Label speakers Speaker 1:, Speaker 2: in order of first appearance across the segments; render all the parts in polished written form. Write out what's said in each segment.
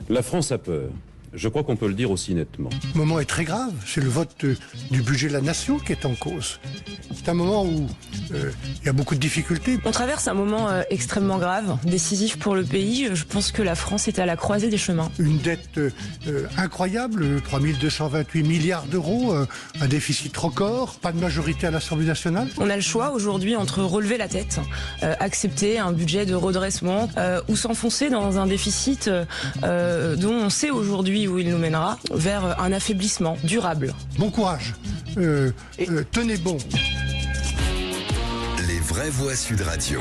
Speaker 1: La France a peur. Je crois qu'on peut le dire aussi nettement.
Speaker 2: Le moment est très grave. C'est le vote du budget de la nation qui est en cause. C'est un moment où il y a beaucoup de difficultés.
Speaker 3: On traverse un moment extrêmement grave, décisif pour le pays. Je pense que la France est à la croisée des chemins.
Speaker 2: Une dette incroyable, 3 228 milliards d'euros, un déficit record, pas de majorité à l'Assemblée nationale.
Speaker 3: On a le choix aujourd'hui entre relever la tête, accepter un budget de redressement ou s'enfoncer dans un déficit dont on sait aujourd'hui où il nous mènera, vers un affaiblissement durable.
Speaker 2: Bon courage, tenez bon.
Speaker 4: Les vraies voix Sud Radio.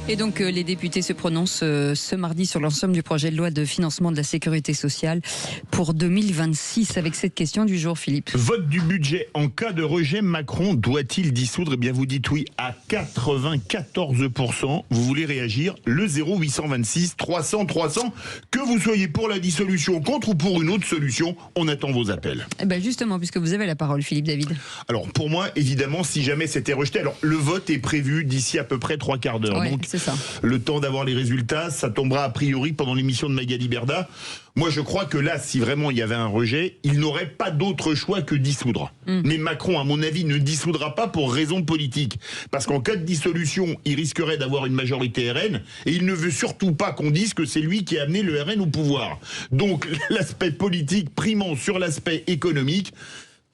Speaker 5: Et donc les députés se prononcent ce mardi sur l'ensemble du projet de loi de financement de la sécurité sociale pour 2026 avec cette question du jour, Philippe.
Speaker 6: Vote du budget. En cas de rejet, Macron doit-il dissoudre ? Eh bien, vous dites oui à 94%. Vous voulez réagir ? Le 0826 300 300. Que vous soyez pour la dissolution, contre ou pour une autre solution, on attend vos appels.
Speaker 5: Eh ben justement, puisque vous avez la parole, Philippe David.
Speaker 6: Alors, pour moi, évidemment, si jamais c'était rejeté, alors le vote est prévu d'ici à peu près 3/4 d'heure.
Speaker 5: Ouais,
Speaker 6: Donc,
Speaker 5: c'est ça.
Speaker 6: Le temps d'avoir les résultats, ça tombera a priori pendant l'émission de Magali Berda. Moi, je crois que là, si vraiment il y avait un rejet, il n'aurait pas d'autre choix que dissoudre. Mais Macron, à mon avis, ne dissoudra pas pour raison politique. Parce qu'en cas de dissolution, il risquerait d'avoir une majorité RN, et il ne veut surtout pas qu'on dise que c'est lui qui a amené le RN au pouvoir. Donc, l'aspect politique primant sur l'aspect économique,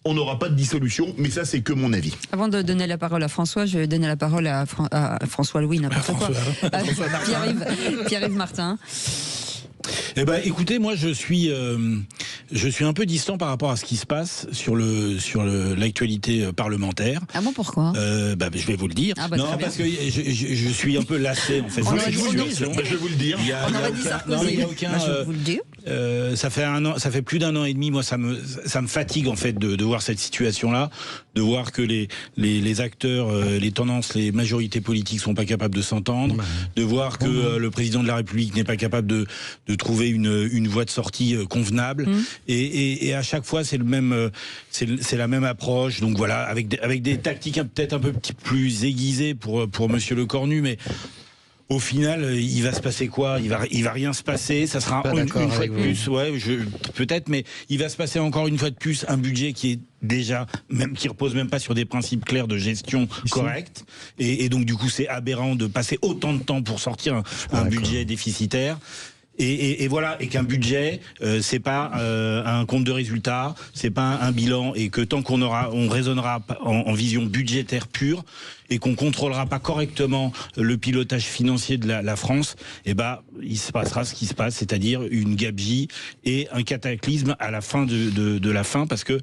Speaker 6: on n'aura pas de dissolution, mais ça, c'est que mon avis.
Speaker 5: Avant de donner la parole à François, je vais donner la parole à François Louis, n'importe quoi. Pierre-Yves Martin.
Speaker 7: Eh ben, écoutez, moi, je suis un peu distant par rapport à ce qui se passe sur l'actualité parlementaire.
Speaker 5: Ah bon, pourquoi ?
Speaker 7: Je vais vous le dire.
Speaker 5: Non,
Speaker 7: parce que je suis un peu lassé, en fait.
Speaker 6: Je vais vous le dire.
Speaker 5: On aurait dit Sarkozy.
Speaker 7: Il y a aucun.
Speaker 5: Je vous le dis.
Speaker 7: Ça fait plus d'un an et demi. Moi, ça me fatigue en fait de voir cette situation-là, de voir que les acteurs, les tendances, les majorités politiques sont pas capables de s'entendre, de voir que le président de la République n'est pas capable de trouver une voie de sortie convenable. Et à chaque fois, c'est la même approche. Donc voilà, avec des tactiques peut-être un peu plus aiguisées pour Monsieur Lecornu, mais au final, il va se passer quoi ? Il va rien se passer. Ça sera une fois de plus. Ouais, peut-être, mais il va se passer encore une fois de plus un budget qui est déjà, qui repose même pas sur des principes clairs de gestion corrects. Et donc, du coup, c'est aberrant de passer autant de temps pour sortir un budget déficitaire. Et voilà, et qu'un budget, c'est pas un compte de résultats, c'est pas un bilan, et que tant on raisonnera en vision budgétaire pure, et qu'on contrôlera pas correctement le pilotage financier de la France, il se passera ce qui se passe, c'est-à-dire une gabegie et un cataclysme à la fin de la fin, parce que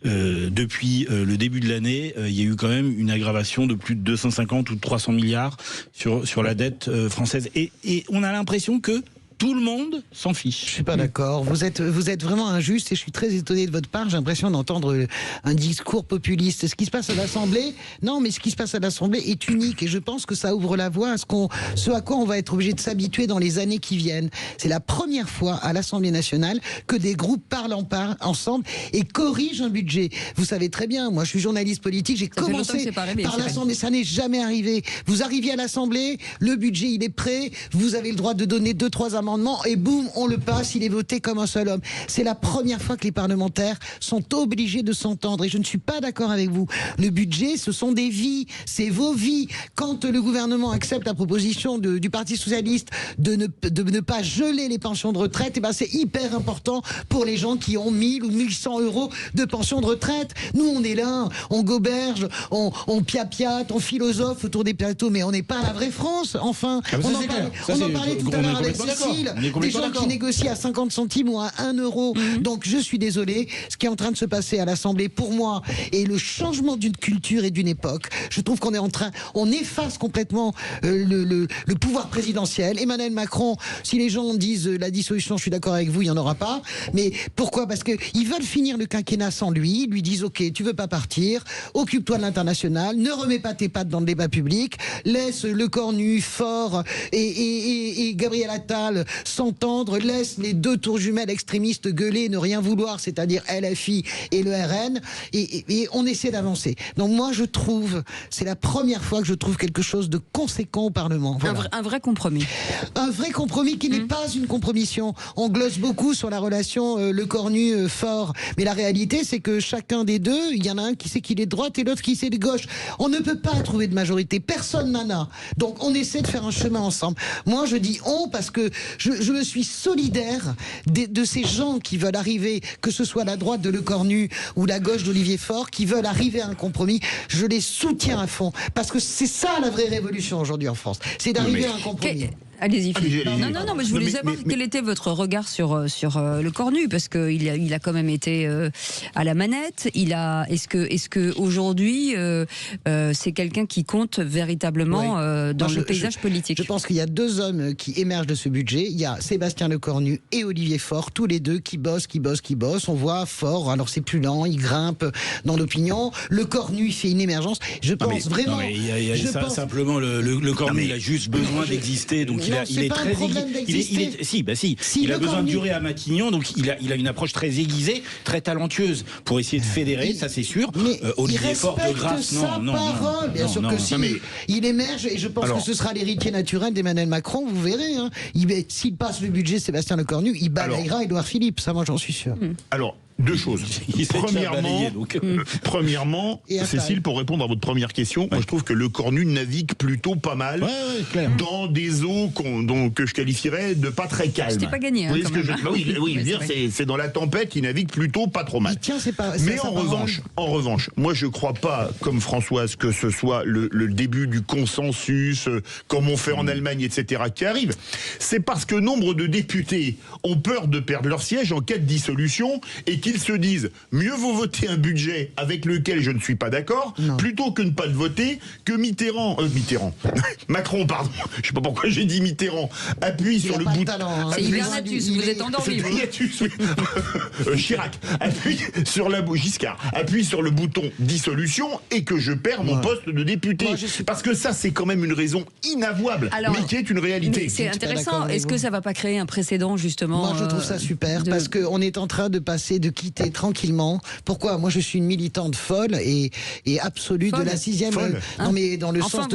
Speaker 7: depuis le début de l'année, il y a eu quand même une aggravation de plus de 250 ou 300 milliards sur la dette française. Et on a l'impression que tout le monde s'en fiche.
Speaker 8: Je suis pas d'accord. Vous êtes vraiment injuste et je suis très étonné de votre part. J'ai l'impression d'entendre un discours populiste. Ce qui se passe à l'Assemblée, ce qui se passe à l'Assemblée est unique et je pense que ça ouvre la voie à ce à quoi on va être obligé de s'habituer dans les années qui viennent. C'est la première fois à l'Assemblée nationale que des groupes parlent ensemble et corrigent un budget. Vous savez très bien, moi je suis journaliste politique, j'ai commencé par l'Assemblée, ça n'est jamais arrivé. Vous arriviez à l'Assemblée, le budget il est prêt, vous avez le droit de donner 2-3 amendements et boum, on le passe, il est voté comme un seul homme. C'est la première fois que les parlementaires sont obligés de s'entendre et je ne suis pas d'accord avec vous. Le budget, ce sont des vies, c'est vos vies. Quand le gouvernement accepte la proposition du Parti Socialiste de ne pas geler les pensions de retraite, c'est hyper important pour les gens qui ont 1000 ou 1100 euros de pension de retraite. Nous, on est là, on goberge, on piapiate, on philosophe autour des plateaux, mais on n'est pas la vraie France, enfin. On en parlait tout à l'heure avec Cécile. Des gens qui négocient à 50 centimes ou à 1 euro. Donc je suis désolé, ce qui est en train de se passer à l'Assemblée pour moi est le changement d'une culture et d'une époque. Je trouve qu'on est on efface complètement le pouvoir présidentiel. Emmanuel Macron, si les gens disent la dissolution, je suis d'accord avec vous, il n'y en aura pas. Mais pourquoi ? Parce qu'ils veulent finir le quinquennat sans lui. Ils lui disent ok, tu veux pas partir, occupe-toi de l'international, ne remets pas tes pattes dans le débat public, laisse Lecornu, Faure et Gabriel Attal s'entendre, laisse les deux tours jumelles extrémistes gueuler, ne rien vouloir, c'est-à-dire LFI et le RN, et on essaie d'avancer. Donc moi je trouve, c'est la première fois que je trouve quelque chose de conséquent au Parlement. Voilà.
Speaker 5: Un vrai compromis.
Speaker 8: Un vrai compromis qui n'est pas une compromission. On glosse beaucoup sur la relation Le Cornu-Faure, mais la réalité c'est que chacun des deux, il y en a un qui sait qu'il est de droite et l'autre qui sait de gauche. On ne peut pas trouver de majorité, personne n'en a. Donc on essaie de faire un chemin ensemble. Moi je dis on parce que je me suis solidaire de ces gens qui veulent arriver, que ce soit la droite de Le Cornu ou la gauche d'Olivier Faure, qui veulent arriver à un compromis. Je les soutiens à fond parce que c'est ça la vraie révolution aujourd'hui en France, c'est d'arriver à un compromis.
Speaker 5: Allez-y, Philippe.
Speaker 6: Allez-y.
Speaker 5: Non, mais je voulais savoir quel était votre regard sur Le Cornu, parce qu'il a quand même été à la manette. Est-ce que aujourd'hui c'est quelqu'un qui compte véritablement dans le paysage politique?
Speaker 8: Je pense qu'il y a deux hommes qui émergent de ce budget. Il y a Sébastien Lecornu et Olivier Faure, tous les deux qui bossent. On voit Faure, alors c'est plus lent, il grimpe dans l'opinion. Lecornu, il fait une émergence. Je pense vraiment.
Speaker 7: Simplement, le Cornu, il a juste besoin d'exister, donc il est très aiguisé. Il a besoin de durer à Matignon, donc il a une approche très aiguisée, très talentueuse pour essayer de fédérer, ça c'est sûr. Olivier Faure de grâce, non.
Speaker 8: Bien sûr que si. Il émerge et je pense que ce sera l'héritier naturel d'Emmanuel Macron, vous verrez. Hein. S'il passe le budget Sébastien Lecornu, il balayera Édouard Philippe, ça moi j'en suis sûr.
Speaker 6: Alors, deux choses. Premièrement, Cécile, pour répondre à votre première question, moi je trouve que Le Cornu navigue plutôt pas mal dans des eaux que je qualifierais de pas très calmes.
Speaker 5: C'était pas gagné.
Speaker 6: Vous voyez c'est dans la tempête, il navigue plutôt pas trop mal. Mais en revanche, moi je crois pas, comme Françoise, que ce soit le début du consensus, comme on fait en Allemagne, etc., qui arrive. C'est parce que nombre de députés ont peur de perdre leur siège en cas de dissolution et qu'ils se disent mieux vaut voter un budget avec lequel je ne suis pas d'accord plutôt que ne pas le voter, que Macron, pardon, je sais pas pourquoi j'ai dit Mitterrand, appuie sur le bouton.
Speaker 5: C'est Hibernatus, vous êtes endormi.
Speaker 6: Chirac appuie sur Giscard appuie sur le bouton dissolution et que je perds mon poste de député. Parce que ça, c'est quand même une raison inavouable, mais qui est une réalité.
Speaker 5: C'est intéressant. Est-ce que ça va pas créer un précédent, justement?
Speaker 8: Moi, je trouve ça super, parce qu'on est en train de quitter tranquillement. Pourquoi? Moi, je suis une militante folle et absolue de la 6e. Non, mais dans le sens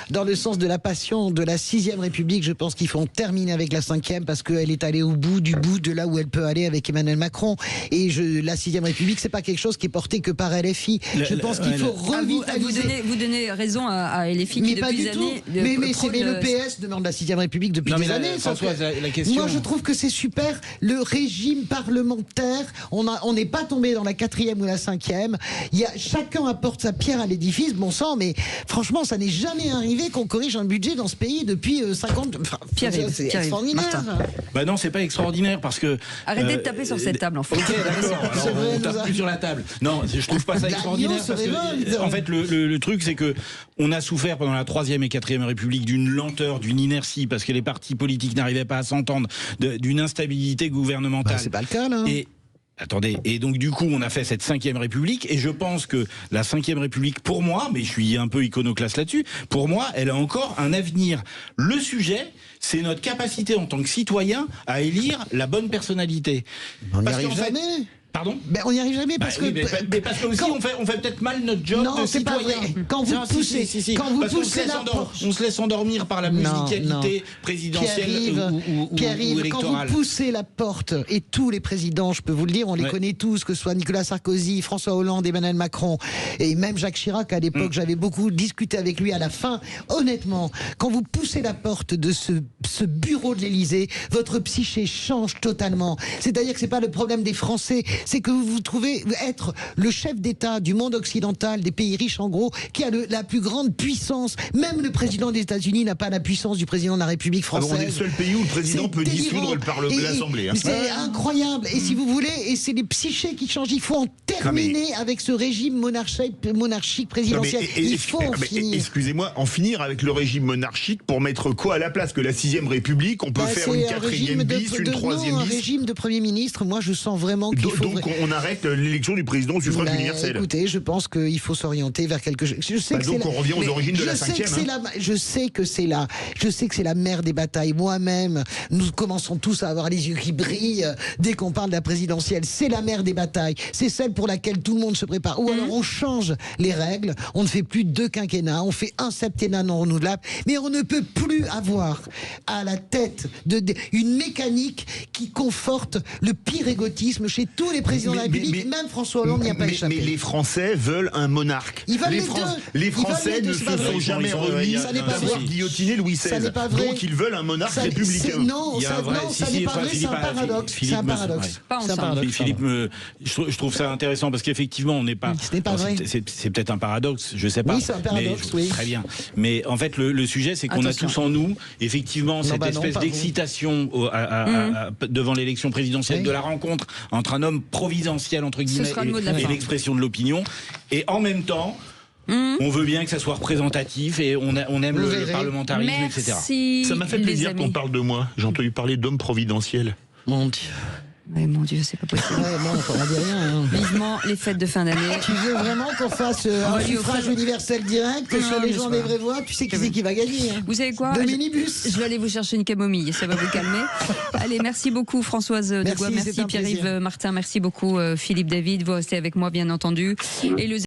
Speaker 8: dans le sens de la passion de la 6e République, je pense qu'il faut terminer avec la 5e parce qu'elle est allée au bout de là où elle peut aller avec Emmanuel Macron. Et la 6e République, c'est pas quelque chose qui est porté que par LFI. Je pense qu'il faut revitaliser.
Speaker 5: Vous donnez raison à LFI qui, depuis des années.
Speaker 8: Mais le PS demande la 6e République depuis des années.
Speaker 7: Françoise, la question.
Speaker 8: Moi, je trouve que c'est super. Le régime parlementaire, on n'est pas tombé dans la 4e ou la 5e. Chacun apporte sa pierre à l'édifice, bon sang, mais franchement, ça n'est jamais arrivé qu'on corrige un budget dans ce pays depuis 50. C'est extraordinaire.
Speaker 7: Bah non, c'est pas extraordinaire parce que.
Speaker 5: Arrêtez de taper sur cette table, en fait.
Speaker 7: Ok, d'accord. On tape plus sur la table. Non, je trouve pas ça extraordinaire parce que, en fait, le truc, c'est que on a souffert pendant la 3e et 4e République d'une lenteur, d'une inertie, parce que les partis politiques n'arrivaient pas à s'entendre, d'une instabilité gouvernementale.
Speaker 8: C'est pas le cas, là.
Speaker 7: Attendez, et donc du coup on a fait cette 5e République, et je pense que la 5e République, pour moi, mais je suis un peu iconoclaste là-dessus, pour moi elle a encore un avenir. Le sujet, c'est notre capacité en tant que citoyen à élire la bonne personnalité.
Speaker 8: On n'y arrive jamais.
Speaker 7: Pardon ?
Speaker 8: On n'y arrive jamais parce que.
Speaker 7: Mais parce que aussi on fait peut-être mal notre job de citoyen.
Speaker 8: Quand vous poussez,
Speaker 7: on se laisse endormir par la musicalité présidentielle ou électorale.
Speaker 8: Quand vous poussez la porte, et tous les présidents, je peux vous le dire, on les connaît tous, que ce soit Nicolas Sarkozy, François Hollande, Emmanuel Macron, et même Jacques Chirac à l'époque, j'avais beaucoup discuté avec lui à la fin. Honnêtement, quand vous poussez la porte de ce bureau de l'Élysée, votre psyché change totalement. C'est-à-dire que c'est pas le problème des Français, c'est que vous vous trouvez être le chef d'État du monde occidental, des pays riches en gros, qui a la plus grande puissance. Même le président des États-Unis n'a pas la puissance du président de la République française.
Speaker 6: Alors on est le seul pays où le président peut dissoudre l'Assemblée.
Speaker 8: C'est incroyable. Et si vous voulez, et c'est les psychés qui changent. Il faut en terminer avec ce régime monarchique présidentiel. Il faut en finir.
Speaker 6: Excusez-moi, en finir avec le régime monarchique pour mettre quoi à la place? Que la 6e 6e République, on peut faire une 4e bis, une 3e
Speaker 8: un
Speaker 6: bis.
Speaker 8: régime de Premier ministre, moi je sens vraiment qu'il faut...
Speaker 6: Donc on arrête l'élection du président au suffrage universel.
Speaker 8: Écoutez, je pense qu'il faut s'orienter vers quelque chose. Je sais que
Speaker 6: donc on revient aux origines de la 5e.
Speaker 8: Je sais que c'est la mère des batailles. Moi-même, nous commençons tous à avoir les yeux qui brillent dès qu'on parle de la présidentielle. C'est la mère des batailles. C'est celle pour laquelle tout le monde se prépare. Ou alors on change les règles. On ne fait plus 2 quinquennats. On fait un septennat non renouvelable. Mais on ne peut plus avoir à la tête une mécanique qui conforte le pire égotisme chez tous les présidents de la République. Même François Hollande n'y a pas échappé.
Speaker 6: Mais les Français veulent un monarque.
Speaker 8: Ils veulent
Speaker 6: les Français ne se sont jamais remis d'avoir guillotiné Louis XVI.
Speaker 8: Ça n'est pas vrai.
Speaker 6: Donc ils veulent un monarque républicain.
Speaker 8: Non, ça n'est pas vrai, c'est un paradoxe. C'est un paradoxe.
Speaker 7: Philippe, je trouve ça intéressant parce qu'effectivement, on n'est pas.
Speaker 8: Ce n'est pas vrai.
Speaker 7: C'est peut-être un paradoxe, je sais pas.
Speaker 8: Oui, c'est un paradoxe, oui.
Speaker 7: Très bien. Mais en fait, le sujet, c'est qu'on a tous en nous, effectivement, cette espèce d'excitation devant l'élection présidentielle, de la rencontre entre un homme providentiel, entre guillemets, et l'expression de l'opinion. Et en même temps, on veut bien que ça soit représentatif et on aime le parlementarisme, etc.
Speaker 6: Ça m'a fait plaisir qu'on parle de moi. J'ai entendu parler d'homme providentiel.
Speaker 8: Mon Dieu.
Speaker 5: Ouais, mon Dieu, c'est pas possible.
Speaker 8: On va dire rien.
Speaker 5: Vivement les fêtes de fin d'année.
Speaker 8: Tu veux vraiment qu'on fasse un suffrage universel direct sur les gens des vraies voix? Tu sais qui c'est qui va gagner.
Speaker 5: Vous savez quoi?
Speaker 8: De minibus.
Speaker 5: Je vais aller vous chercher une camomille, ça va vous calmer. Allez, merci beaucoup Françoise Degois, merci Pierre-Yves Martin, merci beaucoup Philippe David, vous restez avec moi bien entendu. Et le